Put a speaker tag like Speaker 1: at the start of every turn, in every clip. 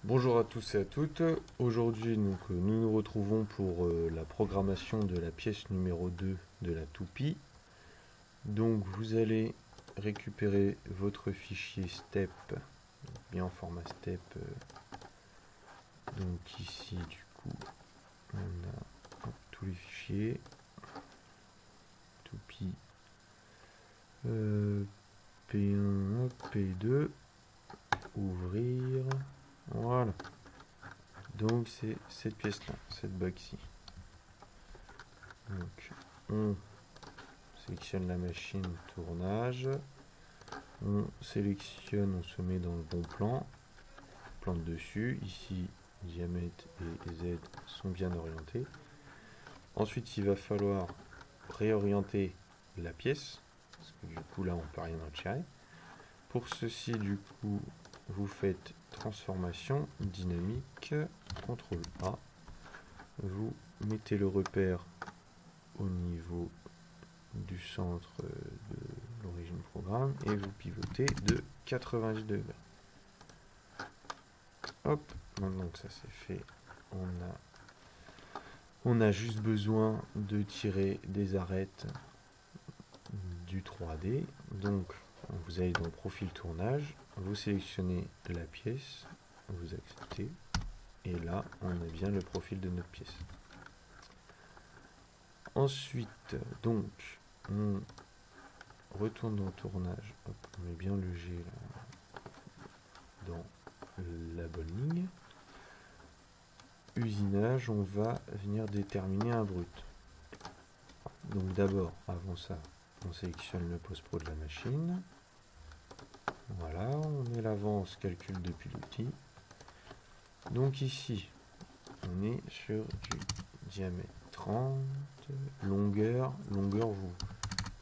Speaker 1: Bonjour à tous et à toutes. Aujourd'hui, nous nous retrouvons pour la programmation de la pièce numéro 2 de la toupie. Donc, vous allez récupérer votre fichier step, bien en format step. Donc ici, du coup, on a tous les fichiers. Toupie P1, P2, ouvrir. Voilà. Donc c'est cette pièce-là, cette box-ci. Donc on sélectionne la machine tournage, on sélectionne, on se met dans le bon plan, plante dessus, ici diamètre et Z sont bien orientés. Ensuite il va falloir réorienter la pièce, parce que du coup là on ne peut rien retirer. Pour ceci du coup vous faites transformation dynamique, CTRL A, vous mettez le repère au niveau du centre de l'origine programme et vous pivotez de 90 degrés. Hop, maintenant que ça c'est fait, on a juste besoin de tirer des arêtes du 3D. Donc vous allez dans profil tournage, vous sélectionnez la pièce, vous acceptez et là on a bien le profil de notre pièce. Ensuite, donc, on retourne dans le tournage. Hop, on met bien le G là, dans la bonne ligne. Usinage, on va venir déterminer un brut. Donc d'abord, avant ça, on sélectionne le post-pro de la machine. Voilà, on met l'avance calcul depuis l'outil. Donc ici, on est sur du diamètre 30, longueur, vous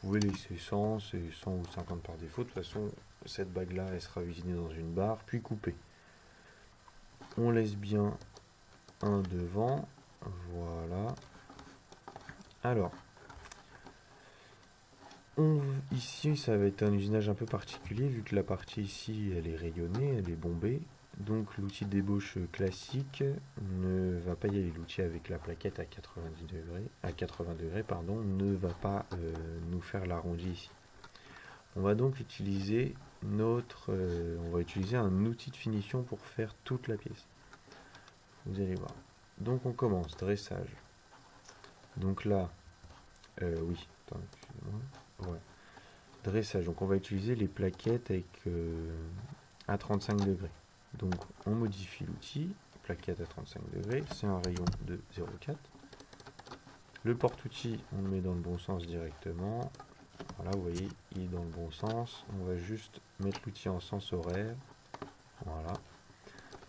Speaker 1: pouvez laisser 100, c'est 100 ou 50 par défaut. De toute façon, cette bague là, elle sera usinée dans une barre, puis coupée. On laisse bien un devant, voilà. Alors, ici, ça va être un usinage un peu particulier, vu que la partie ici, elle est rayonnée, elle est bombée. Donc l'outil d'ébauche classique ne va pas y aller. L'outil avec la plaquette à 80 degrés, pardon, ne va pas nous faire l'arrondi ici. On va donc utiliser on va utiliser un outil de finition pour faire toute la pièce. Vous allez voir. Donc on commence, dressage. Donc là, oui, attends, excusez-moi. Ouais. Dressage, donc on va utiliser les plaquettes avec à 35 degrés. Donc on modifie l'outil, plaquette à 35 degrés, c'est un rayon de 0,4. Le porte-outil, on le met dans le bon sens directement. Voilà, vous voyez, il est dans le bon sens. On va juste mettre l'outil en sens horaire. Voilà.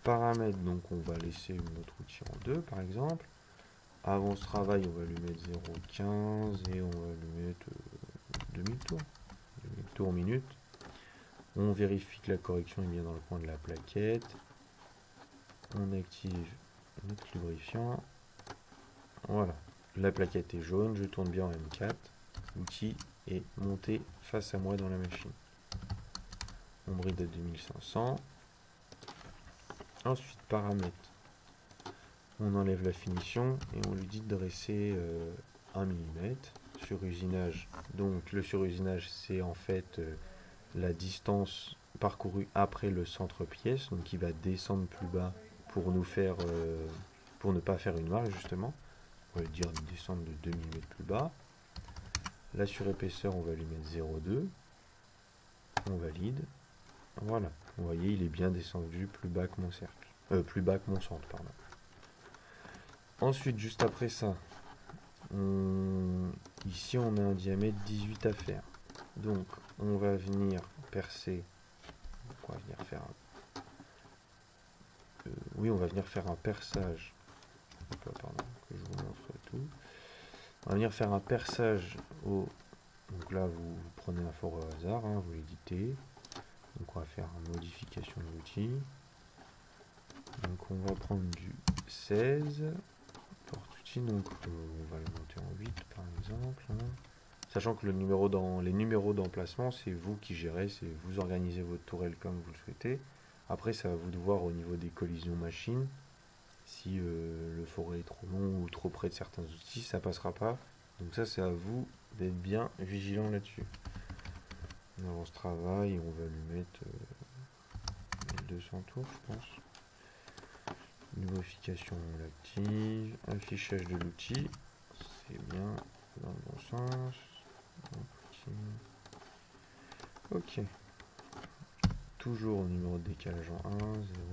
Speaker 1: Paramètres, donc on va laisser notre outil en 2 par exemple. Avant ce travail, on va lui mettre 0,15 et on va lui mettre 2000 tours. 2000 tours minute. On vérifie que la correction est bien dans le coin de la plaquette. On active notre lubrifiant. Voilà. La plaquette est jaune, je tourne bien en M4. L'outil est monté face à moi dans la machine. On bride à 2500. Ensuite, paramètres. On enlève la finition et on lui dit de dresser 1 mm. Surusinage. Donc le surusinage, c'est en fait la distance parcourue après le centre pièce, donc il va descendre plus bas pour nous faire pour ne pas faire une marge justement. On va dire descendre de 2 mm plus bas. La surépaisseur, on va lui mettre 0,2. On valide. Voilà. Vous voyez, il est bien descendu plus bas que mon cercle. Plus bas que mon centre, pardon. Ensuite, juste après ça, ici on a un diamètre 18 à faire. Donc, on va venir percer. On va venir faire oui, on va venir faire un perçage. Pardon, que je vous montre tout. On va venir faire un perçage au. Donc là, vous prenez un fort au hasard, hein, vous l'éditez. Donc on va faire une modification de l'outil. Donc on va prendre du 16 porte-outil, donc on va le monter en 8 par exemple. Hein. Sachant que les numéros d'emplacement, c'est vous qui gérez, c'est vous organisez votre tourelle comme vous le souhaitez. Après, c'est à vous de voir au niveau des collisions machines. Si le forêt est trop long ou trop près de certains outils, ça passera pas. Donc ça, c'est à vous d'être bien vigilant là-dessus. On avance travail et on va lui mettre 1200 tours, je pense. Lubrification, on l'active. Affichage de l'outil, c'est bien dans le bon sens. Ok. Toujours au numéro de décalage en 1,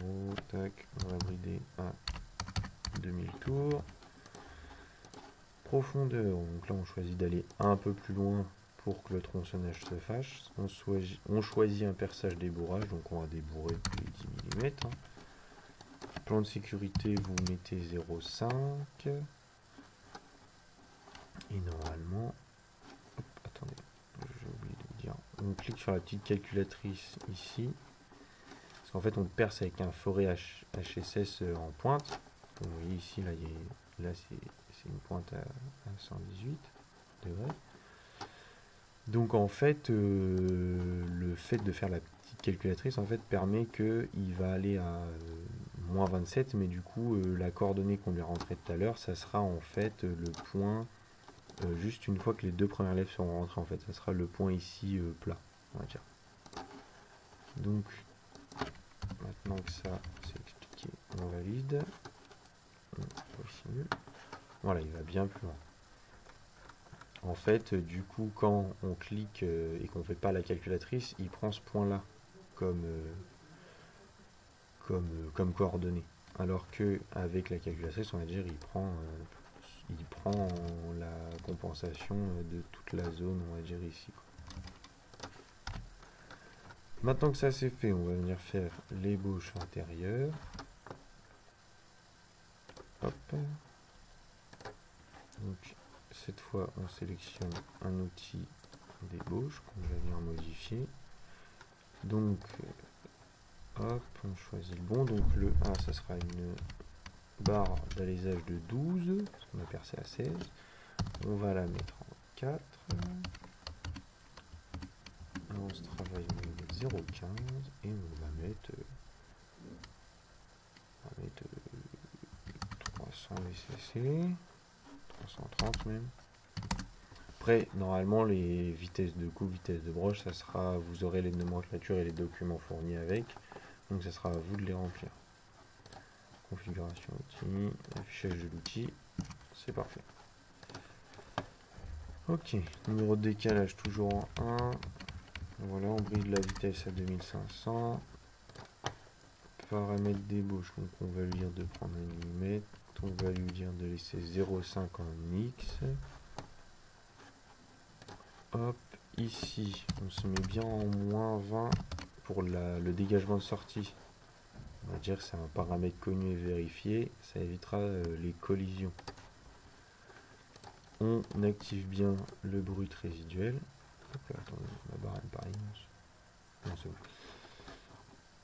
Speaker 1: 0, tac, on va brider à 2000 tours. Profondeur, donc là on choisit d'aller un peu plus loin pour que le tronçonnage se fasse. On choisit un perçage débourrage, donc on va débourrer tous les 10 mm. Plan de sécurité, vous mettez 0,5. Et normalement, hop, attendez, j'ai oublié de vous dire. On clique sur la petite calculatrice ici. Parce qu'en fait on perce avec un forêt HSS en pointe. Donc, vous voyez ici, là c'est une pointe à 118 degrés. Donc en fait, le fait de faire la petite calculatrice en fait permet qu'il va aller à moins 27, mais du coup la coordonnée qu'on lui a rentrée tout à l'heure, ça sera en fait le point juste une fois que les deux premières lèvres seront rentrées, en fait, ça sera le point ici plat, on va dire. Donc maintenant que ça c'est expliqué, on valide. On continue. Voilà, il va bien plus loin. En fait, du coup, quand on clique et qu'on ne fait pas la calculatrice, il prend ce point-là comme coordonnée. Alors que avec la calculatrice, on va dire, il prend la compensation de toute la zone, on va dire ici. Maintenant que ça c'est fait, on va venir faire l'ébauche intérieure. Hop. Donc cette fois, on sélectionne un outil d'ébauche qu'on va venir modifier. Donc hop, on choisit le bon. Donc le 1, ça sera une barre d'alésage de 12, parce qu'on a percé à 16. On va la mettre en 4. On se travaille au niveau de 0,15 et on va mettre 300 VCC, 330 même. Après, normalement, les vitesses de coupe, vitesse de broche, ça sera, vous aurez les nomenclatures et les documents fournis avec. Donc, ça sera à vous de les remplir. Configuration outil, affichage de l'outil, c'est parfait. Ok, numéro de décalage toujours en 1. Voilà, on bride la vitesse à 2500. Paramètre d'ébauche, donc on va lui dire de prendre 1 mm. On va lui dire de laisser 0,5 en X. Hop, ici, on se met bien en moins 20 pour le dégagement de sortie. On va dire que c'est un paramètre connu et vérifié, ça évitera les collisions. On active bien le brut résiduel. Hop là, attendez, ma barre elle paraît immense. Non, c'est bon.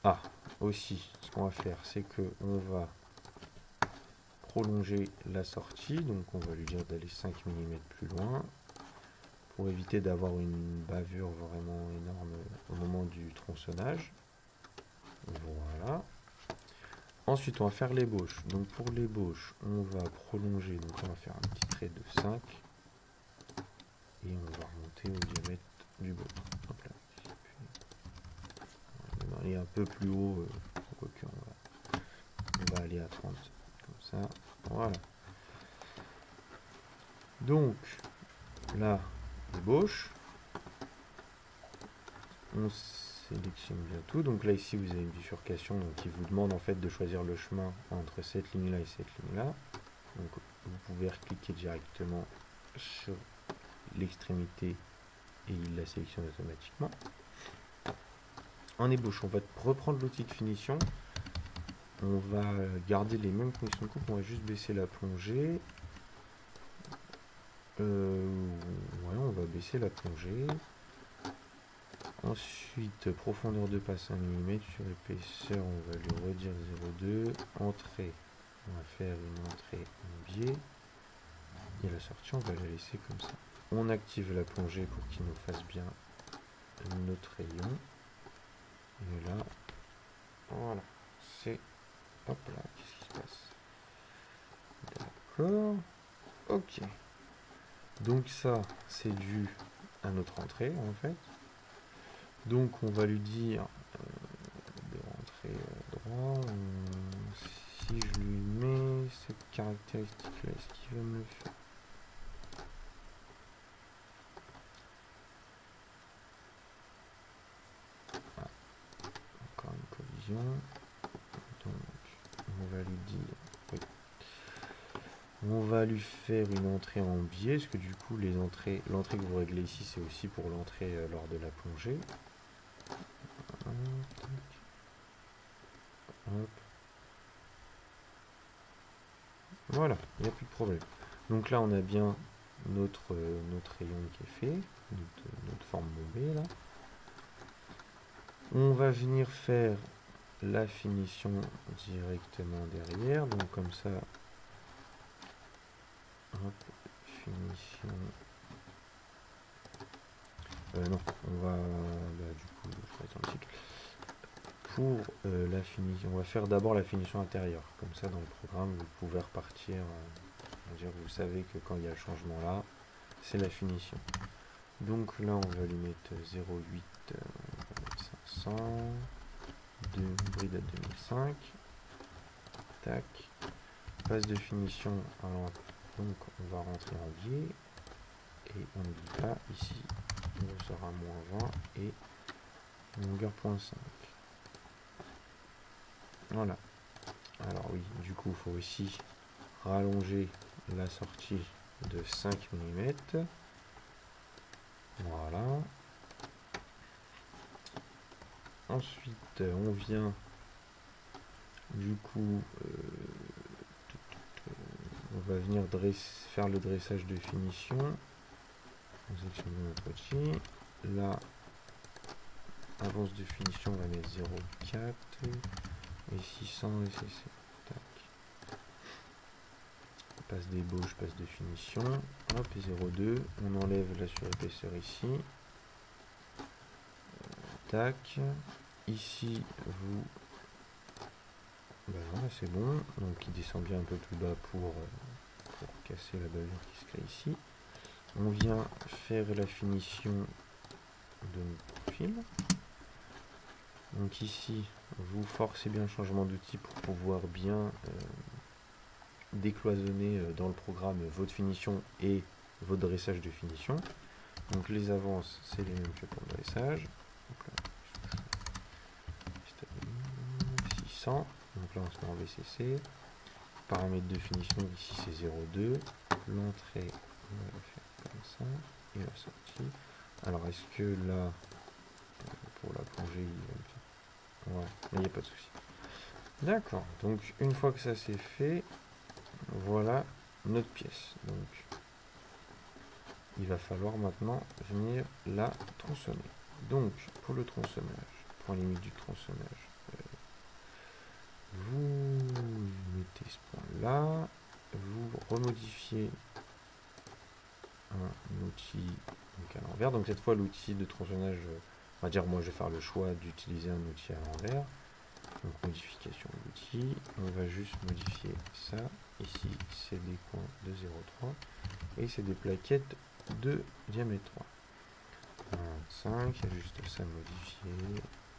Speaker 1: Ah, aussi, ce qu'on va faire, c'est que on va prolonger la sortie, donc on va lui dire d'aller 5 mm plus loin pour éviter d'avoir une bavure vraiment énorme au moment du tronçonnage. Voilà. Ensuite, on va faire l'ébauche. Donc pour l'ébauche, on va prolonger, donc on va faire un petit trait de 5 et on va remonter au diamètre du bord. Hop là. On va aller un peu plus haut, quoique on va aller à 30, comme ça. Voilà. Donc là, l'ébauche. On sélectionne bien tout. Donc là, ici, vous avez une bifurcation donc, qui vous demande en fait de choisir le chemin entre cette ligne-là et cette ligne-là. Donc vous pouvez recliquer directement sur l'extrémité et il la sélectionne automatiquement. En ébauche, on va reprendre l'outil de finition. On va garder les mêmes conditions de coupe. On va juste baisser la plongée. Ouais, on va baisser la plongée. Ensuite, profondeur de passe 1 mm, sur épaisseur, on va lui redire 0,2. Entrée, on va faire une entrée en biais. Et la sortie, on va la laisser comme ça. On active la plongée pour qu'il nous fasse bien notre rayon. Et là, Voilà, c'est... Hop là, qu'est-ce qui se passe? D'accord. Ok. Donc ça, c'est dû à notre entrée, en fait. Donc on va lui dire de rentrer droit. Si je lui mets cette caractéristique-là, est-ce qu'il va me le faire? Ah, encore une collision. Donc on va lui dire... Oui. On va lui faire une entrée en biais, parce que du coup l'entrée que vous réglez ici, c'est aussi pour l'entrée lors de la plongée. Hop. Voilà, il n'y a plus de problème. Donc là, on a bien notre rayon qui est fait, notre forme bombée là. On va venir faire la finition directement derrière, donc comme ça. Hop, finition. Non, on va du coup, je vais attendre un petit peu. Pour la finition, on va faire d'abord la finition intérieure. Comme ça, dans le programme, vous pouvez repartir. Vous savez que quand il y a le changement là, c'est la finition. Donc là, on va lui mettre 0,8 500, 2 bride à 2005. Tac. Phase de finition. Alors, donc, on va rentrer en biais. Et on n'oublie pas, ici, on sera moins 20 et longueur 0.5. Voilà. Alors oui, du coup, il faut aussi rallonger la sortie de 5 mm. Voilà. Ensuite, on vient du coup, on va venir faire le dressage de finition. On sélectionne notre outil. Là, avance de finition, on va mettre 0,4 et 600 et c'est passe d'ébauche, passe de finition. Hop, 0,2. On enlève la surépaisseur ici. Tac. Ici, vous... Ben voilà, c'est bon. Donc, il descend bien un peu plus bas pour casser la bavure qui se crée ici. On vient faire la finition de notre fil. Donc ici, vous forcez bien le changement d'outil pour pouvoir bien décloisonner dans le programme votre finition et votre dressage de finition. Donc les avances, c'est les mêmes que pour le dressage. Donc là, 600. Donc là, on se met en VCC. Paramètre de finition, ici c'est 0,2. L'entrée, on va la faire comme ça. Et la sortie. Alors, est-ce que là, pour la plongée, il va me faire... Ouais, mais il n'y a pas de souci. D'accord, donc une fois que ça c'est fait, voilà notre pièce. Donc, il va falloir maintenant venir la tronçonner. Donc, pour le tronçonnage, point limite du tronçonnage, vous mettez ce point-là, vous remodifiez un outil donc à l'envers. Donc cette fois, l'outil de tronçonnage, on va dire, moi je vais faire le choix d'utiliser un outil à l'envers. Donc modification d'outil, on va juste modifier ça. Ici, c'est des coins de 0,3 et c'est des plaquettes de diamètre 3. 25, il y a juste ça à modifier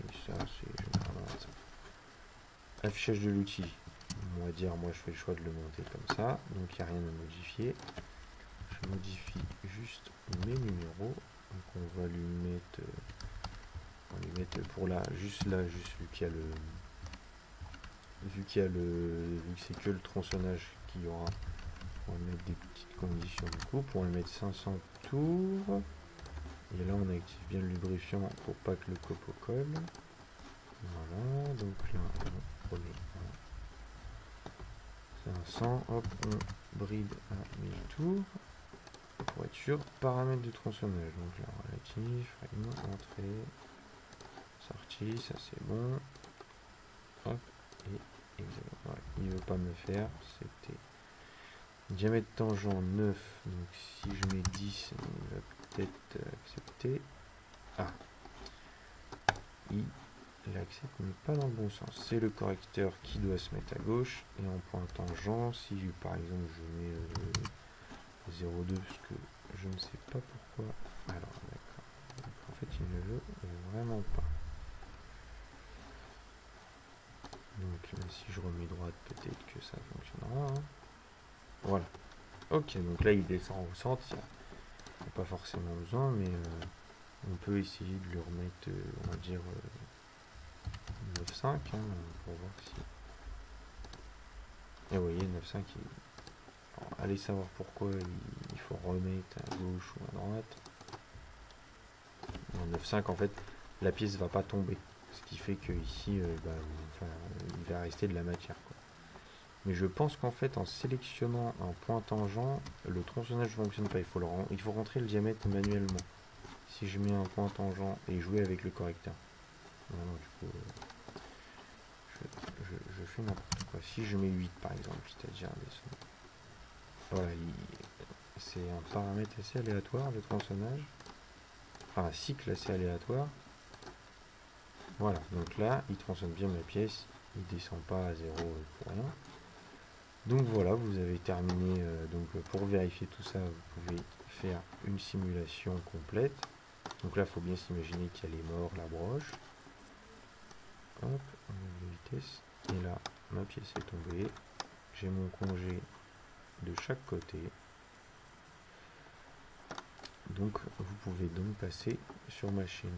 Speaker 1: et ça c'est généralement ça. Affichage de l'outil, on va dire moi je fais le choix de le monter comme ça, donc il n'y a rien à modifier. Je modifie juste mes numéros, donc on va lui mettre pour là, juste vu qu'il y a vu que c'est que le tronçonnage qu'il y aura, on va mettre des petites conditions du coup pour lui mettre 500 tours. Et là on active bien le lubrifiant pour pas que le copeau colle. Voilà, donc là on remet 500, hop, on bride à 1000 tours pour être sûr. Paramètres du tronçonnage, donc là relatif, entrée, sortie, ça c'est bon. Hop, et voilà, il veut pas me le faire, c'était diamètre tangent 9, donc si je mets 10, il va peut-être accepter. Ah, il l'accès n'est pas dans le bon sens. C'est le correcteur qui doit se mettre à gauche, et en point tangent, si par exemple je mets 0,2, parce que je ne sais pas pourquoi. Alors d'accord. Donc, en fait il ne veut vraiment pas. Donc si je remets droite, peut-être que ça fonctionnera. Hein. Voilà. Ok, donc là il descend au centre, il n'y a pas forcément besoin, mais on peut essayer de le remettre, on va dire 9,5 hein, pour voir si. Et vous voyez, 9,5 alors, allez savoir pourquoi il faut remettre à gauche ou à droite. En 9,5 en fait la pièce va pas tomber. Ce qui fait que ici il va rester de la matière quoi. Mais je pense qu'en fait en sélectionnant un point tangent, le tronçonnage ne fonctionne pas. Il faut rentrer le diamètre manuellement. Si je mets un point tangent et jouer avec le correcteur. Non, du coup je fais n'importe quoi. Si je mets 8 par exemple, c'est-à-dire voilà, c'est un paramètre assez aléatoire le tronçonnage. Enfin un cycle assez aléatoire. Voilà, donc là il tronçonne bien ma pièce, il descend pas à 0 pour rien. Donc voilà, vous avez terminé. Donc pour vérifier tout ça, vous pouvez faire une simulation complète. Donc là, il faut bien s'imaginer qu'il y a les morts, la broche. Hop, on met la vitesse. Et là, ma pièce est tombée. J'ai mon congé de chaque côté. Donc vous pouvez donc passer sur machine.